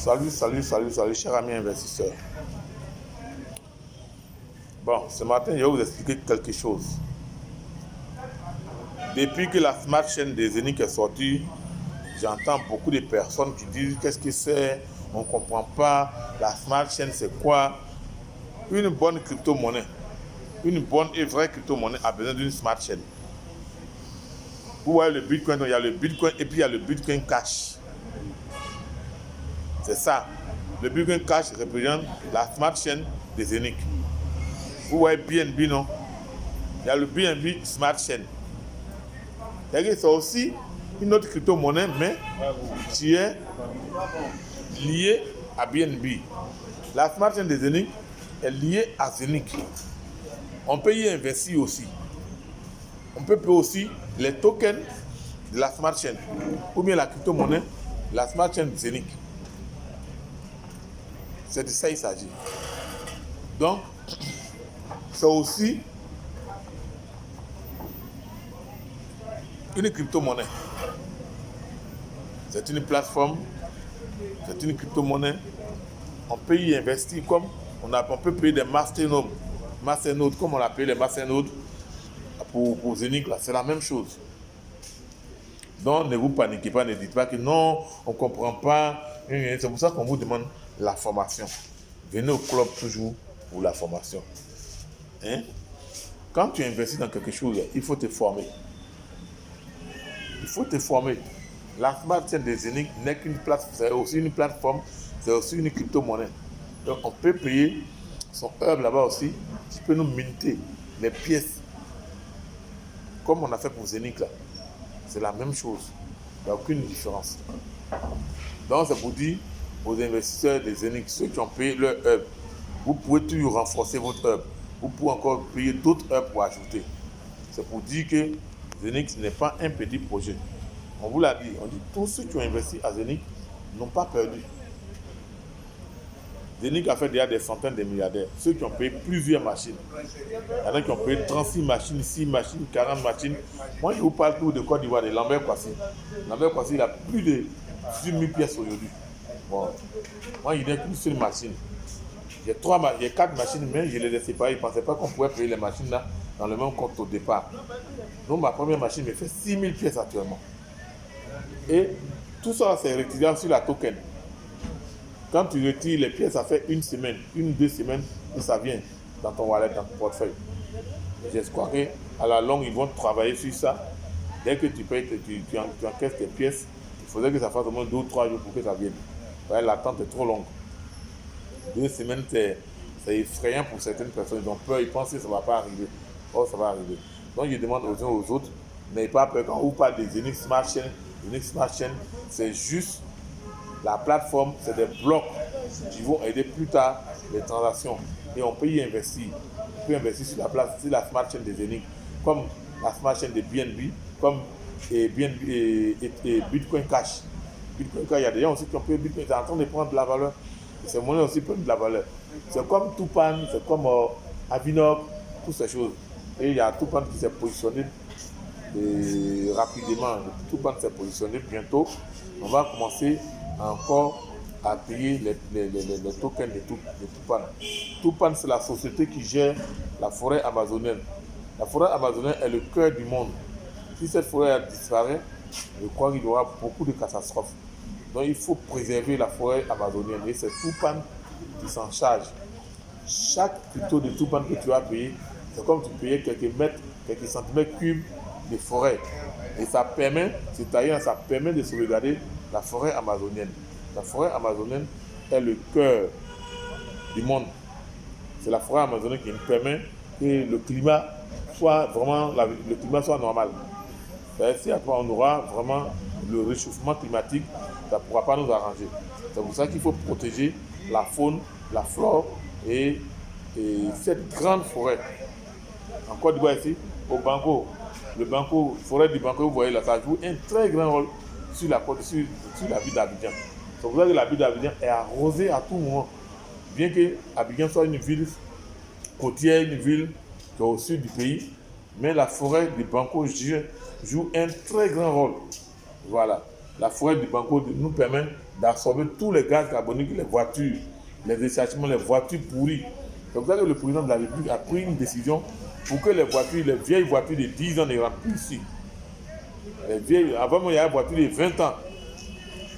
Salut, chers amis investisseurs. Bon, ce matin, je vais vous expliquer quelque chose. Depuis que la Smart Chain des Zénith est sortie, j'entends beaucoup de personnes qui disent qu'est-ce que c'est, on ne comprend pas, la Smart Chain c'est quoi. Une bonne crypto-monnaie, une bonne et vraie crypto-monnaie a besoin d'une Smart Chain. Vous voyez le Bitcoin, il y a le Bitcoin et puis il y a le Bitcoin Cash. C'est ça. Le Bitcoin Cash représente la Smart Chain des Zénith. Vous voyez BNB, non? Il y a le BNB Smart Chain. C'est aussi une autre crypto-monnaie, mais qui est liée à BNB. La Smart Chain des Zénith est liée à Zénith. On peut y investir aussi. On peut payer aussi les tokens de la Smart Chain ou bien la crypto-monnaie, la Smart Chain de Zénith. C'est de ça qu'il s'agit. Donc, c'est aussi une crypto-monnaie. C'est une plateforme, c'est une crypto-monnaie. On peut y investir comme on peut payer des masternodes, comme on a payé les masternodes pour Zénith. C'est la même chose. Donc, ne vous paniquez pas, ne dites pas que non, on ne comprend pas. C'est pour ça qu'on vous demande la formation. Venez au club toujours pour la formation. Hein? Quand tu investis dans quelque chose, il faut te former. Il faut te former. La Smart Chain des Zénith n'est qu'une plateforme, c'est aussi une plateforme, c'est aussi une crypto-monnaie. Donc on peut payer son hub là-bas aussi, qui peut nous minter les pièces. Comme on a fait pour Zénith là. C'est la même chose. Il n'y a aucune différence. Donc c'est pour dire aux investisseurs des Zénith, ceux qui ont payé leur hub, vous pouvez toujours renforcer votre hub. Vous pouvez encore payer d'autres hubs pour ajouter. C'est pour dire que Zénith n'est pas un petit projet. On vous l'a dit, on dit tous ceux qui ont investi à Zénith n'ont pas perdu. Zénith a fait déjà des centaines de milliardaires. Ceux qui ont payé plusieurs machines. Il y en a qui ont payé 36 machines, 6 machines, 40 machines. Moi, je vous parle tout de Côte d'Ivoire, de Lambert Kwasi. Lambert Kwasi, il a plus de 18 000 pièces aujourd'hui. Bon. Moi, il n'a qu'une seule machine. J'ai 4 machines, mais je les ai séparées. Je ne pensais pas qu'on pouvait payer les machines là dans le même compte au départ. Donc, ma première machine me fait 6 000 pièces actuellement. Et tout ça, c'est retiré sur la token. Quand tu retires les pièces, ça fait une semaine, 2 semaines, et ça vient dans ton wallet, dans ton portefeuille. J'espère qu'à la longue, ils vont travailler sur ça. Dès que tu payes, tu encaisses tes pièces, il faudrait que ça fasse au moins 2 ou 3 jours pour que ça vienne. L'attente est trop longue. 2 semaines, c'est effrayant pour certaines personnes. Ils ont peur, ils pensent que ça ne va pas arriver. Oh, ça va arriver. Donc, je demande aux uns aux autres, n'ayez pas peur. Quand on vous parle des Zénith Smart Chain, c'est juste la plateforme, c'est des blocs qui vont aider plus tard les transactions. Et on peut y investir. On peut investir sur la Smart Chain des Zénith, comme la Smart Chain de BNB, comme Bitcoin Cash. Bitcoin Cash, il y a des gens aussi qui ont payé Bitcoin, c'est en train de prendre de la valeur. Et ces monnaies aussi prennent de la valeur. C'est comme Tupan, c'est comme Avinok, toutes ces choses. Et il y a Tupan qui s'est positionné rapidement. Tupan s'est positionné bientôt. On va commencer encore à payer les tokens de Tupan. Tupan, c'est la société qui gère la forêt amazonienne. La forêt amazonienne est le cœur du monde. Si cette forêt disparaît, je crois qu'il y aura beaucoup de catastrophes. Donc il faut préserver la forêt amazonienne. Et c'est Tupan qui s'en charge. Chaque crypto de Tupan que tu as payé, c'est comme tu payais quelques mètres, quelques centimètres cubes de forêt. Et ça permet, c'est-à-dire ça permet de sauvegarder la forêt amazonienne. La forêt amazonienne est le cœur du monde. C'est la forêt amazonienne qui nous permet que le climat soit vraiment, le climat soit normal. Si après on aura vraiment le réchauffement climatique, ça ne pourra pas nous arranger. C'est pour ça qu'il faut protéger la faune, la flore et cette grande forêt. En Côte d'Ivoire ici, au Banco, forêt du Banco, vous voyez là, ça joue un très grand rôle sur la ville d'Abidjan. C'est pour ça que la ville d'Abidjan est arrosée à tout moment. Bien que Abidjan soit une ville côtière, une ville qui est au sud du pays, mais la forêt du Banco joue un très grand rôle. Voilà. la forêt du Banco nous permet d'absorber tous les gaz carboniques, les voitures, les déchargements, les voitures pourries. C'est pour ça que le président de la République a pris une décision pour que les vieilles voitures de 10 ans ne rentrent plus ici. Avant, il y avait des voitures de 20 ans.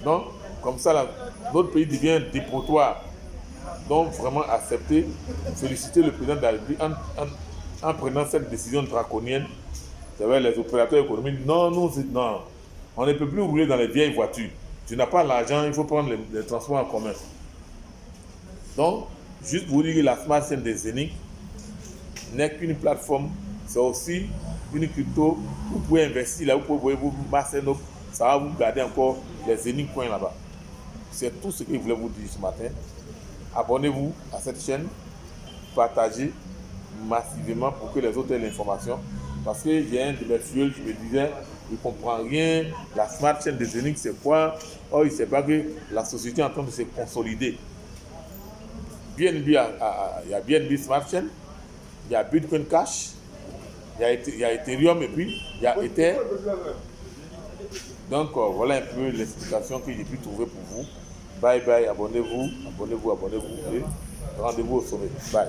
Donc, comme ça, notre pays devient dépotoir. Donc, vraiment accepter, féliciter le président de la République en prenant cette décision draconienne. Les opérateurs économiques, non, on ne peut plus rouler dans les vieilles voitures. Tu n'as pas l'argent, il faut prendre les transports en commun. Donc, juste pour dire que la Smart Chain des Zénith n'est qu'une plateforme, c'est aussi une crypto. Vous pouvez investir là, vous pouvez vous masser, ça va vous garder encore les Zénith coins là-bas. C'est tout ce que je voulais vous dire ce matin. Abonnez-vous à cette chaîne, partagez massivement pour que les autres aient l'information. Parce que j'ai un de mes fioles qui me disait, il ne comprend rien, la Smart Chain des Zénith c'est quoi? Oh, il ne sait pas que la société est en train de se consolider. BNB, il y a BNB Smart Chain, il y a Bitcoin Cash, il y a Ethereum et puis il y a Ether. Donc voilà un peu l'explication que j'ai pu trouver pour vous. Bye bye, abonnez-vous et rendez-vous au sommet. Bye.